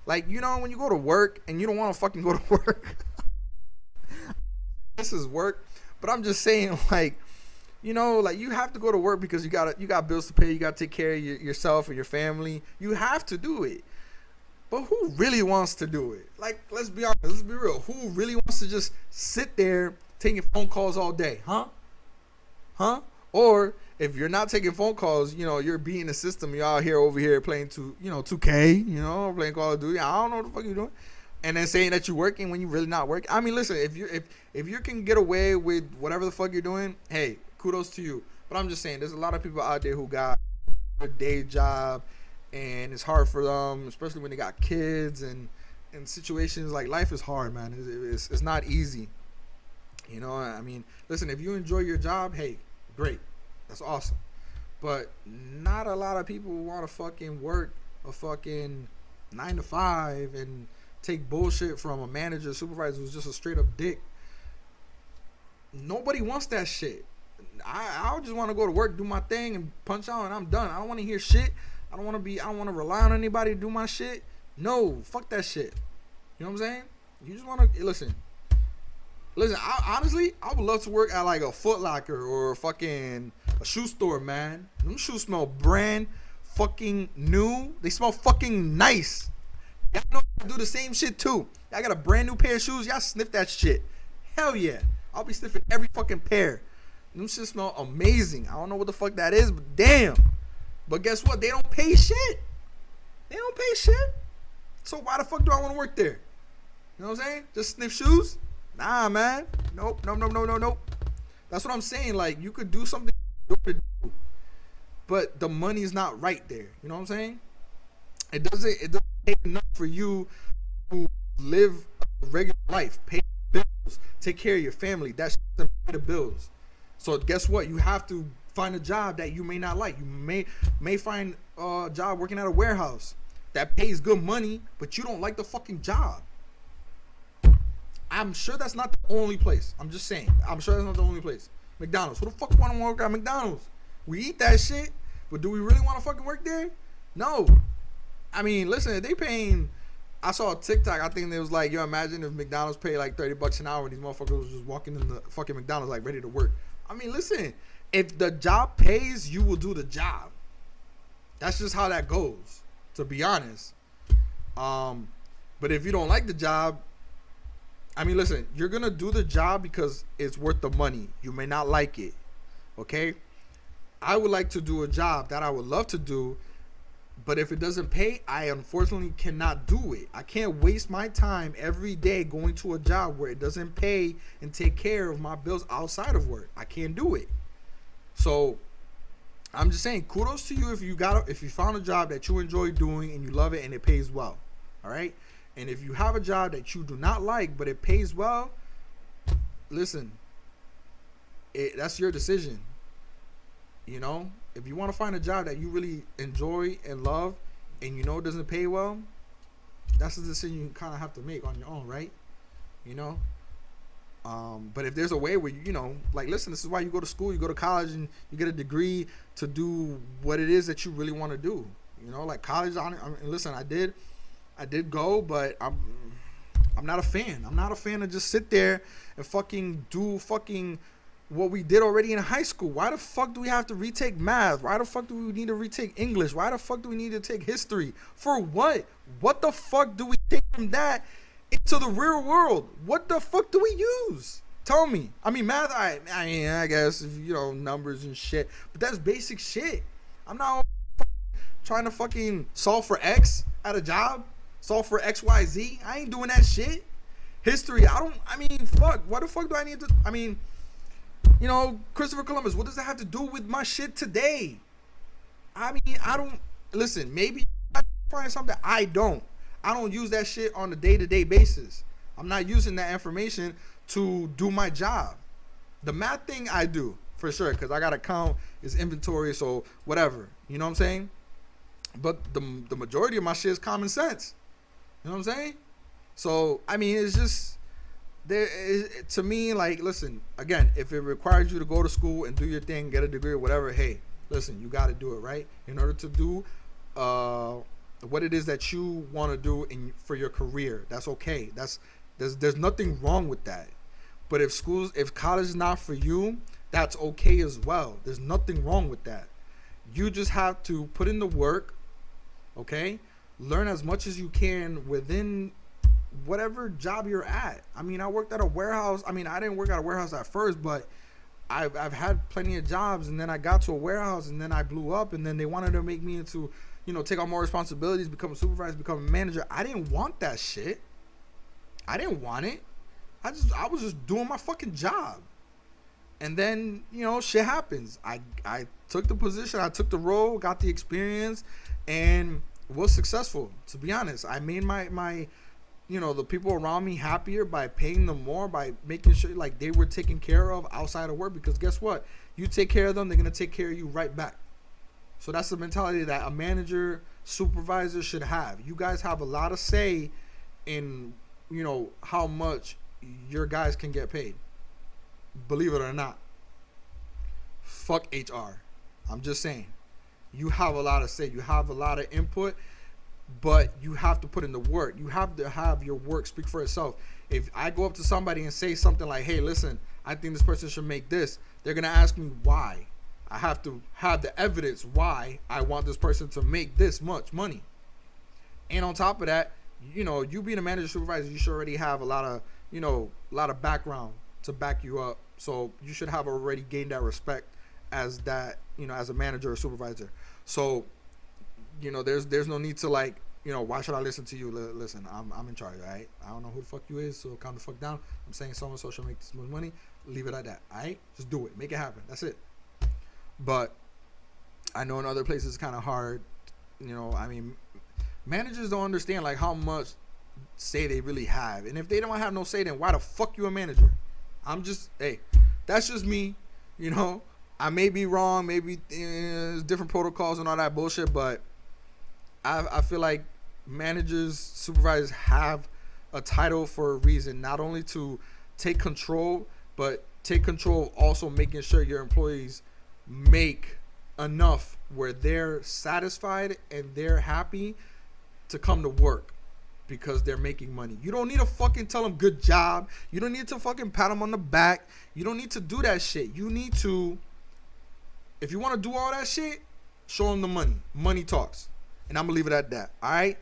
Like, you know, when you go to work and you don't want to fucking go to work. This is work, but I'm just saying, like, you know, like, you have to go to work because you got bills to pay. You got to take care of yourself and your family. You have to do it. But who really wants to do it? Like, let's be honest. Let's be real. Who really wants to just sit there taking phone calls all day? Huh? Or if you're not taking phone calls, you know, you're beating the system. You're out here over here playing 2K, you know, playing Call of Duty. I don't know what the fuck you're doing. And then saying that you're working when you're really not working. I mean, listen, if you can get away with whatever the fuck you're doing, hey, kudos to you. But I'm just saying, there's a lot of people out there who got a day job, and it's hard for them, especially when they got kids and situations. Like, life is hard, man. It's not easy. You know, I mean, listen, if you enjoy your job, hey, great. That's awesome. But not a lot of people want to fucking work a fucking 9 to 5 and take bullshit from a manager, supervisor who's just a straight up dick. Nobody wants that shit. I just want to go to work, do my thing, and punch out, and I'm done. I don't want to hear shit. I don't want to rely on anybody to do my shit. No, fuck that shit. You know what I'm saying? You just want to listen. Honestly, I would love to work at like a Foot Locker or fucking a shoe store, man. Them shoes smell brand fucking new. They smell fucking nice. Y'all know I do the same shit too. I got a brand new pair of shoes. Y'all sniff that shit. Hell yeah. I'll be sniffing every fucking pair. Them shit smell amazing. I don't know what the fuck that is, but damn. But guess what? They don't pay shit. So why the fuck do I want to work there? You know what I'm saying? Just sniff shoes? Nah, man. Nope. No. That's what I'm saying. Like, you could do something, but the money's not right there. You know what I'm saying? It doesn't pay enough for you to live a regular life, pay bills, take care of your family. That's pay the bills. So guess what? You have to find a job that you may not like. You may find a job working at a warehouse that pays good money, but you don't like the fucking job. I'm sure that's not the only place. I'm just saying. I'm sure that's not the only place. McDonald's. Who the fuck want to work at McDonald's? We eat that shit, but do we really want to fucking work there? No. I mean, listen, they paying. I saw a TikTok. I think it was like, yo, imagine if McDonald's paid like $30 an hour and these motherfuckers was just walking in the fucking McDonald's like ready to work. I mean, listen, if the job pays, you will do the job. That's just how that goes, to be honest. But if you don't like the job, I mean, listen, you're going to do the job because it's worth the money. You may not like it, okay? I would like to do a job that I would love to do, but if it doesn't pay, I unfortunately cannot do it. I can't waste my time every day going to a job where it doesn't pay and take care of my bills outside of work. I can't do it. So I'm just saying, kudos to you if you found a job that you enjoy doing and you love it and it pays well, all right? And if you have a job that you do not like but it pays well, listen, that's your decision. You know, if you want to find a job that you really enjoy and love and you know it doesn't pay well, that's a decision you kind of have to make on your own, right? You know? But if there's a way where you know, like, listen, this is why you go to school, you go to college, and you get a degree to do what it is that you really want to do. You know, like college. I mean, listen, I did go, but I'm not a fan. I'm not a fan of just sit there and fucking do fucking what we did already in high school. Why the fuck do we have to retake math? Why the fuck do we need to retake English? Why the fuck do we need to take history? For what? What the fuck do we take from that into the real world? What the fuck do we use? Tell me. I mean, math, I guess, you know, numbers and shit, but that's basic shit. I'm not trying to fucking solve for X at a job, solve for XYZ. I ain't doing that shit. History, fuck. What the fuck do I need to, you know, Christopher Columbus, what does that have to do with my shit today? Listen, maybe I find something I don't use that shit on a day-to-day basis. I'm not using that information to do my job. The math thing I do, for sure, because I got to count his inventory, so whatever. You know what I'm saying? But the majority of my shit is common sense. You know what I'm saying? So, I mean, it's just, to me, like, listen, again, if it requires you to go to school and do your thing, get a degree or whatever, hey, listen, you got to do it, right? In order to do what it is that you want to do for your career. That's okay. There's nothing wrong with that. But if college is not for you, that's okay as well. There's nothing wrong with that. You just have to put in the work, okay? Learn as much as you can within whatever job you're at. I mean, I worked at a warehouse. I mean, I didn't work at a warehouse at first, but I've had plenty of jobs, and then I got to a warehouse, and then I blew up, and then they wanted to make me into, take on more responsibilities, become a supervisor, become a manager. I didn't want that shit. I didn't want it. I was just doing my fucking job. And then, shit happens. I took the position, I took the role, got the experience, and was successful. To be honest, I made my the people around me happier by paying them more, by making sure like they were taken care of outside of work, because guess what? You take care of them, they're going to take care of you right back. So that's the mentality that a manager, supervisor should have. You guys have a lot of say in, how much your guys can get paid. Believe it or not. Fuck HR. I'm just saying. You have a lot of say. You have a lot of input, but you have to put in the work. You have to have your work speak for itself. If I go up to somebody and say something like, hey, listen, I think this person should make this, they're going to ask me why. I have to have the evidence why I want this person to make this much money. And on top of that, you being a manager, supervisor, you should already have a lot of background to back you up. So you should have already gained that respect as that, as a manager or supervisor. So, there's no need to why should I listen to you? Listen, I'm in charge, all right? I don't know who the fuck you is, so calm the fuck down. I'm saying so should make this much money. Leave it at that, all right? Just do it. Make it happen. That's it. But I know in other places it's kind of hard. Managers don't understand how much say they really have. And if they don't have no say, then why the fuck you a manager? That's just me. I may be wrong. Maybe different protocols and all that bullshit, but I feel like managers, supervisors have a title for a reason, not only to take control, but take control of also making sure your employees make enough where they're satisfied and they're happy to come to work because they're making money. You don't need to fucking tell them good job. You don't need to fucking pat them on the back. You don't need to do that shit. You need to, if you want to do all that shit, show them the money. Money talks. And I'm going to leave it at that. All right?